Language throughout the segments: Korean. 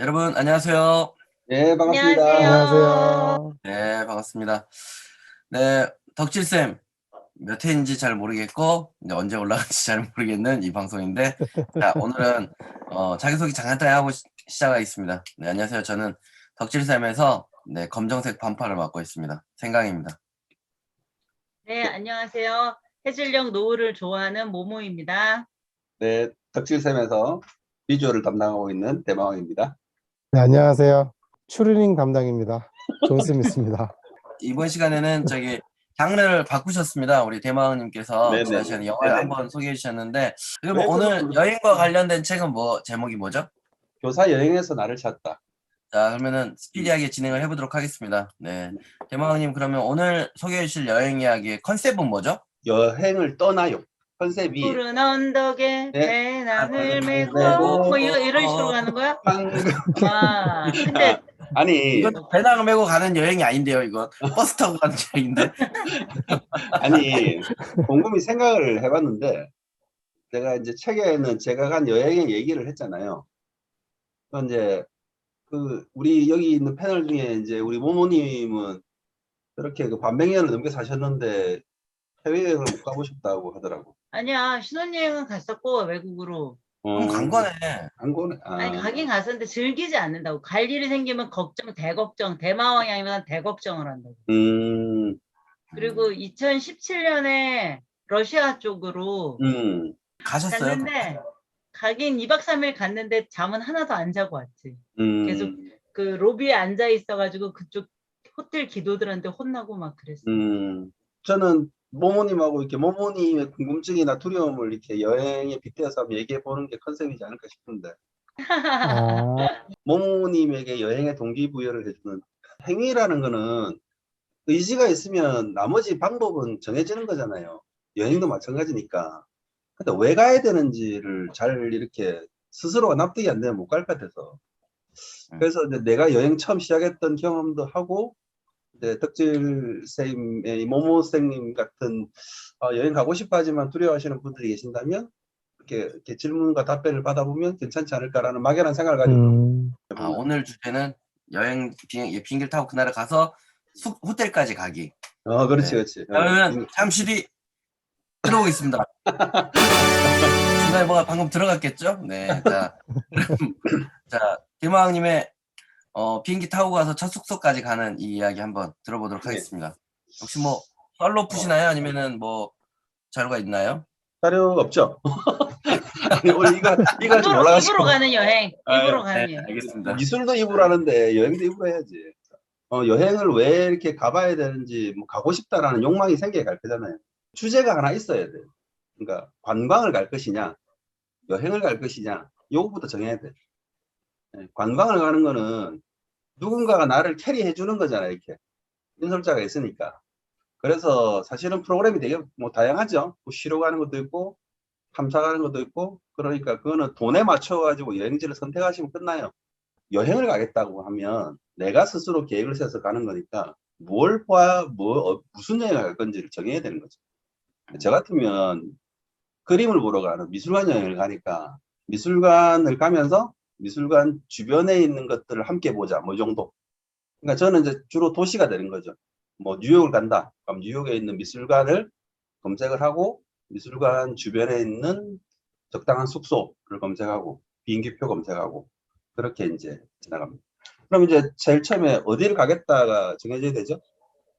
여러분 안녕하세요. 네, 반갑습니다. 안녕하세요. 안녕하세요. 네, 반갑습니다. 네, 덕질쌤 몇 회인지 잘 모르겠고 이제 언제 올라갈지 잘 모르겠는 이 방송인데, 자, 오늘은 자기소개 간단히 하고 시작하겠습니다. 네, 안녕하세요. 저는 덕질쌤에서 검정색 반팔을 맡고 있습니다. 생강입니다. 네, 안녕하세요. 해질녘 노을을 좋아하는 모모입니다. 네, 덕질쌤에서 비주얼을 담당하고 있는 대마왕입니다. 네, 안녕하세요. 추리닝 담당입니다. 존스미스입니다. 이번 시간에는 장르를 바꾸셨습니다. 우리 대마왕님께서 네네. 지난 시간에 영화를 네네. 한번 소개해 주셨는데, 그럼 왜 오늘 그런- 여행과 관련된 책은 제목이 뭐죠? 교사 여행에서 나를 찾다. 자, 그러면은 스피디하게 진행을 해보도록 하겠습니다. 네, 대마왕님, 그러면 오늘 소개해 주실 여행 이야기의 컨셉은 뭐죠? 여행을 떠나요. 컨셉이 푸른 언덕에 네. 배낭을 메고 메고. 뭐 이런 식으로 가는 거야? 방금 아, 근데 아니 이건 배낭을 메고 가는 여행이 아닌데요. 이건 버스 타고 가는 여행인데. 아니 곰곰이 생각을 해봤는데, 제가 이제 책에는 제가 간 여행의 얘기를 했잖아요. 이제 우리 여기 있는 패널 중에 이제 우리 모모님은 그렇게 반백년을 넘게 사셨는데 해외여행을 못 가보셨다고 하더라고. 아니야, 신혼여행은 갔었고 외국으로. 그럼 간 거네. 간 거네. 아니 가긴 갔었는데 즐기지 않는다고. 갈 일이 생기면 대걱정, 대마왕이 아니면 대걱정을 한다고. 그리고 2017년에 러시아 쪽으로 가셨어요? 갔는데 가긴 2박 3일 갔는데 잠은 하나도 안 자고 왔지. 계속 그 로비에 앉아 있어가지고 그쪽 호텔 기도들한테 혼나고 막 그랬어. 저는 모모님하고 이렇게 모모님의 궁금증이나 두려움을 이렇게 여행에 빗대어서 한번 얘기해 보는 게 컨셉이지 않을까 싶은데, 아, 모모님에게 여행의 동기부여를 해주는 행위라는 거는 의지가 있으면 나머지 방법은 정해지는 거잖아요. 여행도 마찬가지니까. 근데 왜 가야 되는지를 잘 이렇게 스스로가 납득이 안 되면 못 갈 것 같아서. 그래서 이제 내가 여행 처음 시작했던 경험도 하고, 이제 덕질 쌤의 모모 쌤님 같은 여행 가고 싶어 하지만 두려워하시는 분들이 계신다면 이렇게 질문과 답변을 받아보면 괜찮지 않을까라는 막연한 생각을 가지고 오늘 주제는 여행 비행기를 타고 그날에 가서 호텔까지 가기. 그렇지 네. 그렇지. 그러면 잠시 뒤 들어오겠습니다. 중간에 뭐가 방금 들어갔겠죠? 네. 자, 대마왕님의 비행기 타고 가서 첫 숙소까지 가는 이 이야기 한번 들어보도록 하겠습니다. 혹시 썰로 푸시나요? 아니면은 자료가 있나요? 자료 없죠? 아니, 우리 이거 좀 올라가시고. 입으로 가는 여행. 입으로 가는 네, 여행. 알겠습니다. 미술도 입으로 하는데 여행도 입으로 해야지. 여행을 왜 이렇게 가봐야 되는지, 가고 싶다라는 욕망이 생겨야 갈 거잖아요. 주제가 하나 있어야 돼. 그러니까 관광을 갈 것이냐, 여행을 갈 것이냐, 요거부터 정해야 돼. 관광을 가는 거는 누군가가 나를 캐리해 주는 거잖아요. 이렇게 인솔자가 있으니까. 그래서 사실은 프로그램이 되게 다양하죠. 쉬러 가는 것도 있고 탐사 가는 것도 있고. 그러니까 그거는 돈에 맞춰 가지고 여행지를 선택하시면 끝나요. 여행을 가겠다고 하면 내가 스스로 계획을 세워서 가는 거니까 뭘 봐야 무슨 여행을 갈 건지를 정해야 되는 거죠. 저 같으면 그림을 보러 가는 미술관 여행을 가니까 미술관을 가면서 미술관 주변에 있는 것들을 함께 보자, 이 정도. 그러니까 저는 이제 주로 도시가 되는 거죠. 뉴욕을 간다. 그럼 뉴욕에 있는 미술관을 검색을 하고 미술관 주변에 있는 적당한 숙소를 검색하고 비행기표 검색하고 그렇게 이제 지나갑니다. 그럼 이제 제일 처음에 어디를 가겠다가 정해져야 되죠.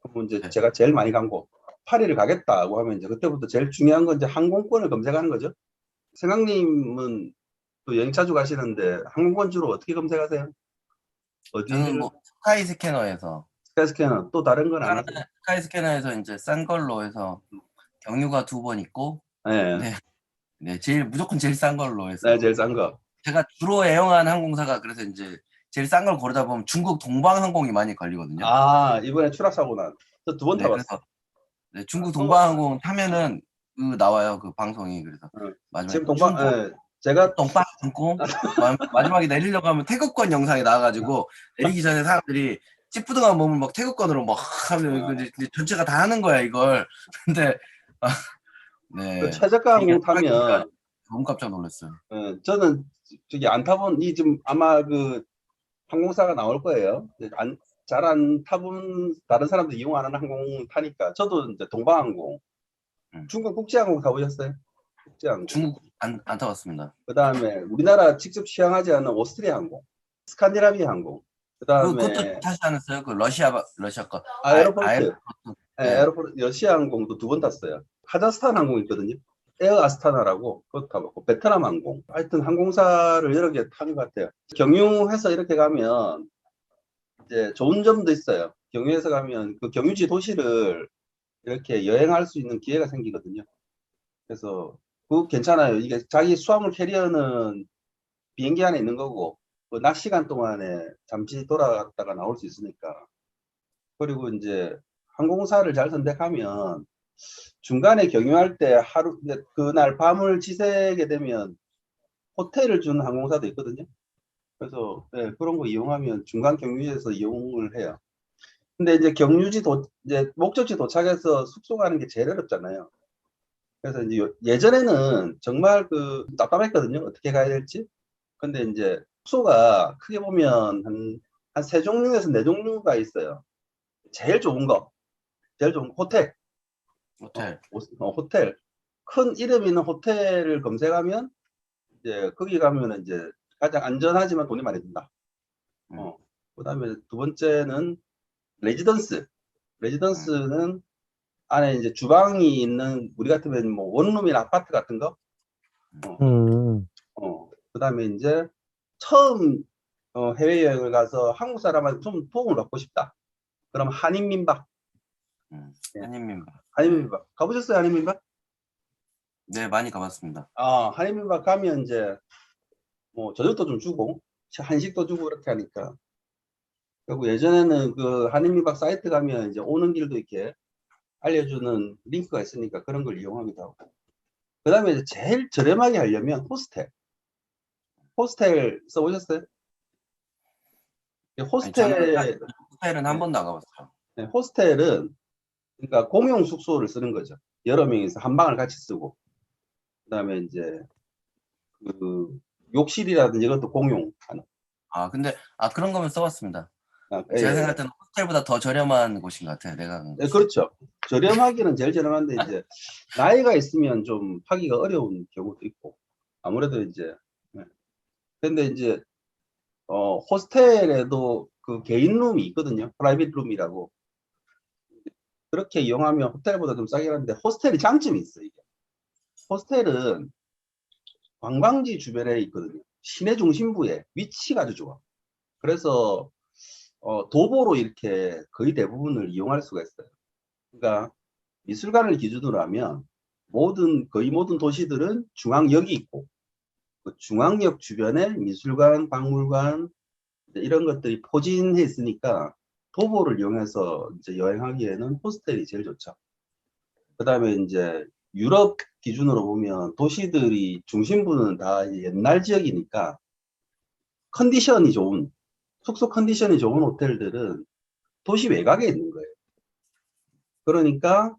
그럼 이제 제가 제일 많이 간 곳 파리를 가겠다고 하면 이제 그때부터 제일 중요한 건 이제 항공권을 검색하는 거죠. 생강님은 또 여행 자주 가시는데 항공권 주로 어떻게 검색하세요? 저는 스카이 스캐너에서. 스카이 스캐너 또 다른 건 안 하세요? 스카이 스캐너에서 이제 싼 걸로 해서 경유가 2번 있고. 네. 네, 무조건 제일 싼 걸로 해서. 네, 제일 싼 거. 제가 주로 애용한 항공사가, 그래서 이제 제일 싼 걸 고르다 보면 중국 동방항공이 많이 걸리거든요. 이번에 추락사고 난. 저 2번 네, 타봤어요. 그래서 중국 동방항공 타면은 나와요, 그 방송이. 그래서 지금 제가 동방항공 마지막에 내리려고 하면 태극권 영상이 나와가지고 내리기 전에 사람들이 찌뿌둥한 몸을 막 태극권으로 막 하면 전체가 다 하는 거야 이걸. 근데 네, 최저가 항공 타면 너무 깜짝 놀랐어요. 저는 저기 안 타본 지금 아마 항공사가 나올 거예요. 잘 안 타본 다른 사람들 이용하는 항공 타니까 저도 이제 동방항공, 중국 국제항공 타보셨어요? 국제항공. 중국 안 타봤습니다. 그다음에 우리나라 직접 시향하지 않는 오스트리아 항공, 스칸디나비아 항공. 그다음에 그것도 타지 않았어요? 그 러시아 거. 에어로포트, 에어로포트 러시아 항공도 2번 탔어요. 카자흐스탄 항공 있거든요. 에어 아스타나라고 그것도 타봤고, 베트남 항공. 하여튼 항공사를 여러 개 타는 것 같아요. 경유해서 이렇게 가면 이제 좋은 점도 있어요. 경유해서 가면 그 경유지 도시를 이렇게 여행할 수 있는 기회가 생기거든요. 그래서 그거 괜찮아요. 이게 자기 수화물 캐리어는 비행기 안에 있는 거고, 그낮 시간 동안에 잠시 돌아갔다가 나올 수 있으니까. 그리고 이제 항공사를 잘 선택하면 중간에 경유할 때 하루, 그날 밤을 지새게 되면 호텔을 주는 항공사도 있거든요. 그래서 네, 그런 거 이용하면 중간 경유지에서 이용을 해요. 근데 이제 이제 목적지 도착해서 숙소 가는 게 제일 어렵잖아요. 그래서 이제 예전에는 정말 답답했거든요. 어떻게 가야 될지. 근데 이제 숙소가 크게 보면 한 3종류에서 4종류가 있어요. 제일 좋은 호텔. 호텔. 큰 이름 있는 호텔을 검색하면 이제 거기 가면 이제 가장 안전하지만 돈이 많이 든다. 그다음에 두 번째는 레지던스. 레지던스는 안에 이제 주방이 있는, 우리 같으면 뭐 원룸이나 아파트 같은 거. 그다음에 이제 처음 해외여행을 가서 한국 사람한테 좀 도움을 받고 싶다. 그럼 한인민박. 한인민박. 가보셨어요, 한인민박? 네, 많이 가봤습니다. 한인민박 가면 이제 뭐 저녁도 좀 주고 한식도 주고 그렇게 하니까. 그리고 예전에는 그 한인민박 사이트 가면 이제 오는 길도 이렇게 알려주는 링크가 있으니까 그런 걸 이용하기도 하고. 그 다음에 이제 제일 저렴하게 하려면 호스텔 써보셨어요? 호스텔은 한 번도 안 가봤어요. 네, 호스텔은 그러니까 공용 숙소를 쓰는 거죠. 여러 명이서 한 방을 같이 쓰고, 그다음에 이제 그 욕실이라든지 이것도 공용하는. 근데 그런 거면 써봤습니다. 예. 제가 생각할 때는 호스텔보다 더 저렴한 곳인 것 같아요. 내가 네, 그렇죠. 저렴하기는 제일 저렴한데 이제 나이가 있으면 좀 하기가 어려운 경우도 있고, 아무래도 이제. 근데 이제 호스텔에도 그 개인 룸이 있거든요. 프라이빗 룸이라고. 그렇게 이용하면 호텔보다 좀 싸게 하는데, 호스텔이 장점이 있어요. 이게. 호스텔은 관광지 주변에 있거든요. 시내 중심부에 위치가 아주 좋아. 그래서 도보로 이렇게 거의 대부분을 이용할 수가 있어요. 그러니까 미술관을 기준으로 하면 거의 모든 도시들은 중앙역이 있고, 그 중앙역 주변에 미술관, 박물관 이런 것들이 포진해 있으니까 도보를 이용해서 이제 여행하기에는 호스텔이 제일 좋죠. 그 다음에 이제 유럽 기준으로 보면 도시들이 중심부는 다 옛날 지역이니까 숙소 컨디션이 좋은 호텔들은 도시 외곽에 있는 거예요. 그러니까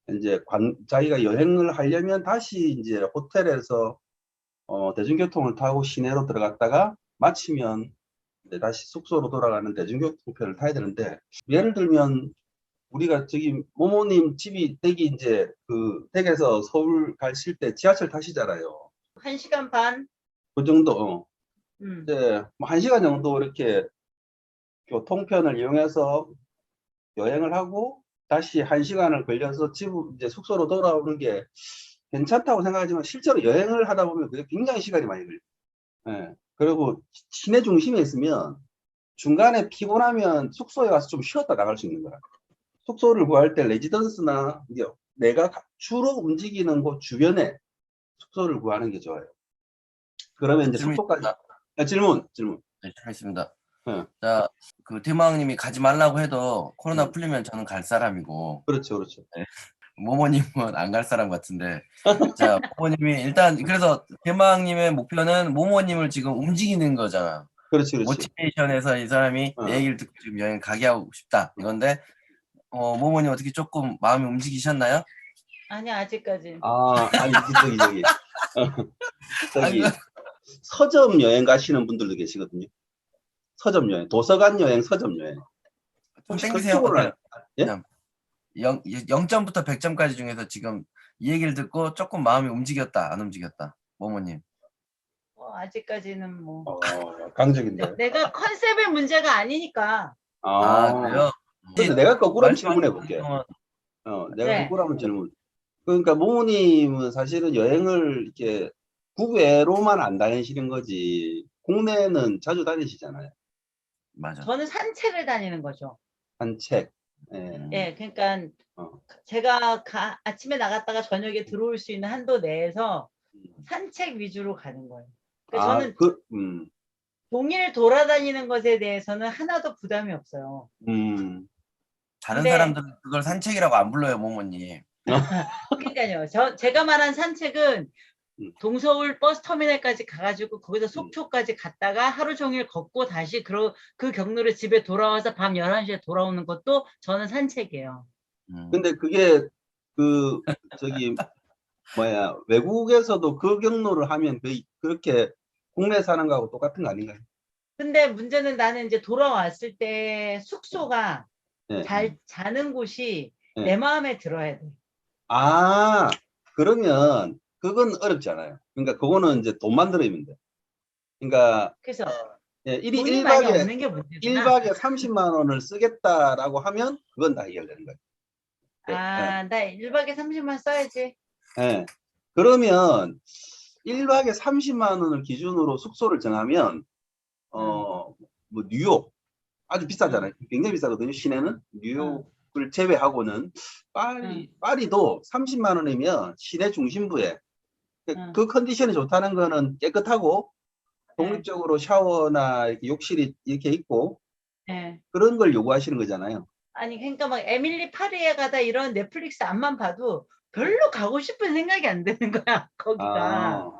이제 자기가 여행을 하려면 다시 이제 호텔에서 대중교통을 타고 시내로 들어갔다가 마치면 이제 다시 숙소로 돌아가는 대중교통편을 타야 되는데, 예를 들면 우리가 저기 모모님 집이 댁이 이제 댁에서 서울 가실 때 지하철 타시잖아요. 1시간 반? 그 정도. 이제 뭐 1시간 정도 이렇게 교통편을 이용해서 여행을 하고 다시 1시간을 걸려서 이제 숙소로 돌아오는 게 괜찮다고 생각하지만, 실제로 여행을 하다 보면 그게 굉장히 시간이 많이 걸려요. 예. 그리고 시내 중심에 있으면 중간에 피곤하면 숙소에 가서 좀 쉬었다 나갈 수 있는 거야. 숙소를 구할 때 레지던스나 내가 주로 움직이는 곳 주변에 숙소를 구하는 게 좋아요. 그러면 이제 숙소까지. 질문. 네, 알겠습니다. 네. 자, 대마왕님이 가지 말라고 해도 코로나 풀리면 저는 갈 사람이고. 그렇죠. 네. 모모님은 안 갈 사람 같은데. 자, 모모님이 일단 그래서 대마왕님의 목표는 모모님을 지금 움직이는 거잖아. 그렇지. 모티베이션에서 이 사람이 내 얘기를 듣고 지금 여행 가게 하고 싶다. 이건데 모모님 어떻게 조금 마음이 움직이셨나요? 아니, 아직까지. 아니 저기 서점 여행 가시는 분들도 계시거든요. 서점 여행, 도서관 여행, 서점 여행. 좀 혹시 땡기세요. 그쪽으로는 예? 0점부터 100점까지 중에서 지금 이 얘기를 듣고 조금 마음이 움직였다, 안 움직였다. 모모님. 아직까지는 뭐 강적인데. 내가 컨셉의 문제가 아니니까. 그래요? 근데 내가 거꾸로 한번 질문해 볼게. 동안 내가 네. 거꾸로 한번 질문. 그러니까 모모님은 사실은 여행을 이렇게 국외로만 안 다니시는 거지. 국내는 자주 다니시잖아요. 맞아. 저는 산책을 다니는 거죠. 산책. 예. 예, 그러니까 어. 제가 아침에 나갔다가 저녁에 들어올 수 있는 한도 내에서 음. 산책 위주로 가는 거예요. 그러니까 저는 음. 동일 돌아다니는 것에 대해서는 하나도 부담이 없어요. 다른 근데- 사람들은 그걸 산책이라고 안 불러요, 모모님. 그러니까요. 제가 말한 산책은 동서울 버스터미널까지 가가지고 거기서 속초까지 갔다가 하루 종일 걷고 다시 그 경로로 집에 돌아와서 밤 11시에 돌아오는 것도 저는 산책이에요. 근데 그게 저기 외국에서도 그 경로를 하면 그렇게 국내 사는 거하고 똑같은 거 아닌가요? 근데 문제는 나는 이제 돌아왔을 때 숙소가 네. 잘 자는 곳이 네. 내 마음에 들어야 돼. 그러면 그건 어렵지 않아요. 그러니까 그거는 이제 돈만 들어있면 돼. 그러니까 그래서 일 돈이 많이 박에 없는 게 문제구나. 1박에 30만 원을 쓰겠다라고 하면 그건 다 해결되는 거예요. 나 1박에 30만 써야지. 네. 그러면 1박에 30만 원을 기준으로 숙소를 정하면 뭐 뉴욕 아주 비싸잖아요. 굉장히 비싸거든요. 시내는 뉴욕을 제외하고는 파리도 30만 원이면 시내 중심부에 그 컨디션이 좋다는 거는 깨끗하고 독립적으로 샤워나 이렇게 욕실이 이렇게 있고 네. 그런 걸 요구하시는 거잖아요. 아니 그러니까 막 에밀리 파리에 가다 이런 넷플릭스 앞만 봐도 별로 가고 싶은 생각이 안 드는 거야. 거기가.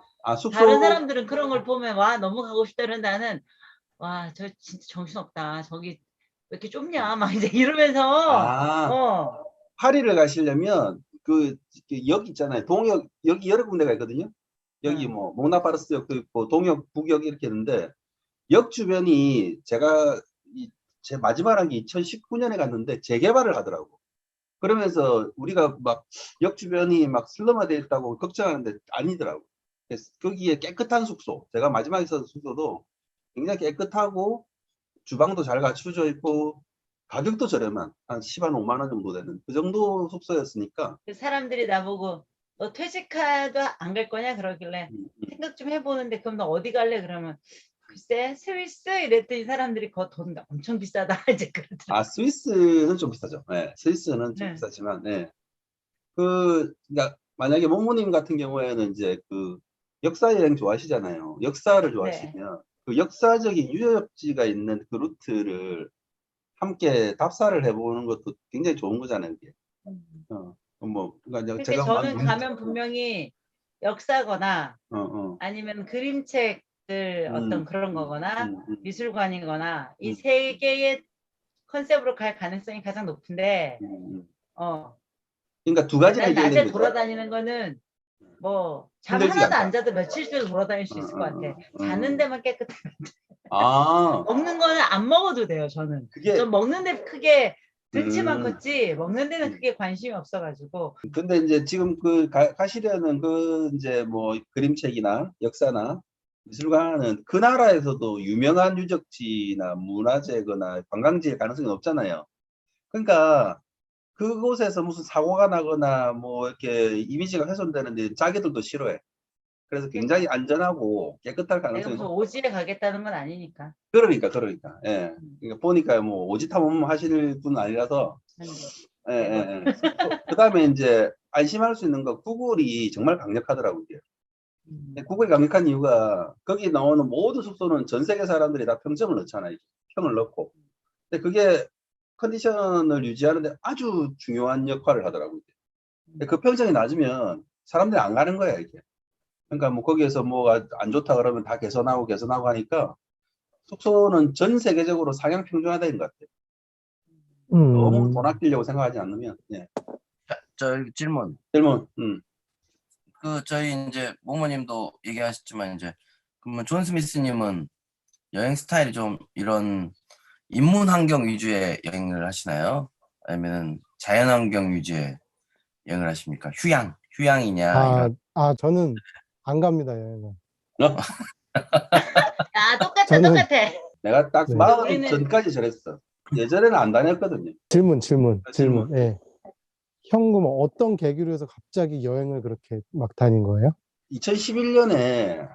숙소 다른 사람들은 그런 걸 보면 와 너무 가고 싶다 그런 나는 와 저 진짜 정신없다. 저기 왜 이렇게 좁냐 막 이제 이러면서 파리를 가시려면 그 역 있잖아요. 동역 여기 여러 군데가 있거든요. 여기 뭐 몽나파르스 역도 있고 동역 북역 이렇게 있는데 역 주변이 제가 제 마지막 한 게 2019년에 갔는데 재개발을 하더라고. 그러면서 우리가 막 역 주변이 막 슬럼화되어 있다고 걱정하는데 아니더라고. 그래서 거기에 깨끗한 숙소, 제가 마지막에 있었던 숙소도 굉장히 깨끗하고 주방도 잘 갖춰져 있고 가격도 저렴한 한 10만 5만 원 정도 되는 그 정도 숙소였으니까 그 사람들이 나보고 너 퇴직해도 안 갈 거냐 그러길래 생각 좀 해보는데 그럼 너 어디 갈래 그러면 글쎄 스위스 이랬더니 사람들이 그거 돈 엄청 비싸다 이제 그러더라고요. 스위스는 좀 비싸죠. 네, 스위스는 좀 비싸지만 그러니까 만약에 모모님 같은 경우에는 이제 그 역사 여행 좋아하시잖아요. 역사를 좋아하시면 그 역사적인 유적지가 있는 그 루트를 함께 답사를 해보는 것도 굉장히 좋은 거잖아요. 이게. 그러니까 제가 저는 가면 분명히 역사거나 아니면 그림책들 어떤 그런 거거나 미술관이거나 이 세 개의 컨셉으로 갈 가능성이 가장 높은데 그러니까 두 가지를 난 낮에 해결된 거죠. 돌아다니는 거는 뭐 잠 힘들지가 하나도 않다. 안 자도 며칠째 돌아다닐 수 있을 것 같아. 자는 데만 깨끗하면 돼. 아, 먹는 거는 안 먹어도 돼요. 저는. 전 먹는 데 크게 등치만 컸지 먹는 데는 크게 관심이 없어가지고. 근데 이제 지금 가시려는 이제 뭐 그림책이나 역사나 미술관은 그 나라에서도 유명한 유적지나 문화재거나 관광지일 가능성이 없잖아요. 그러니까 그곳에서 무슨 사고가 나거나 뭐 이렇게 이미지가 훼손되는데 자기들도 싫어해. 그래서 굉장히 안전하고 깨끗할 내가 가능성이 무슨 높. 오지에 가겠다는 건 아니니까. 그러니까 예. 그러니까 보니까 뭐 오지 탐험 하실 분 아니라서. 그다음에 이제 안심할 수 있는 거 구글이 정말 강력하더라고요. 구글이 강력한 이유가 거기 나오는 모든 숙소는 전 세계 사람들이 다 평점을 넣잖아요. 평을 넣고. 근데 그게 컨디션을 유지하는데 아주 중요한 역할을 하더라고요. 그 평점이 낮으면 사람들이 안 가는 거야, 이게. 그러니까 뭐 거기에서 뭐가 안 좋다 그러면 다 개선하고 하니까 숙소는 전 세계적으로 상향 평준화된 것 같아요. 너무 돈 아끼려고 생각하지 않으면. 저 질문. 저희 이제 모모님도 얘기하셨지만 이제 그러면 존 스미스님은 여행 스타일이 좀 이런 인문 환경 위주의 여행을 하시나요? 아니면 자연 환경 위주의 여행을 하십니까? 휴양이냐 이런. 저는 안 갑니다, 여행은. 아, 똑같아, 저는- 똑같아. 내가 딱 네. 40 우리는- 전까지 저랬어. 예전에는 안 다녔거든요. 질문. 질문. 예. 형, 그럼 어떤 계기로 해서 갑자기 여행을 그렇게 막 다닌 거예요? 2011년에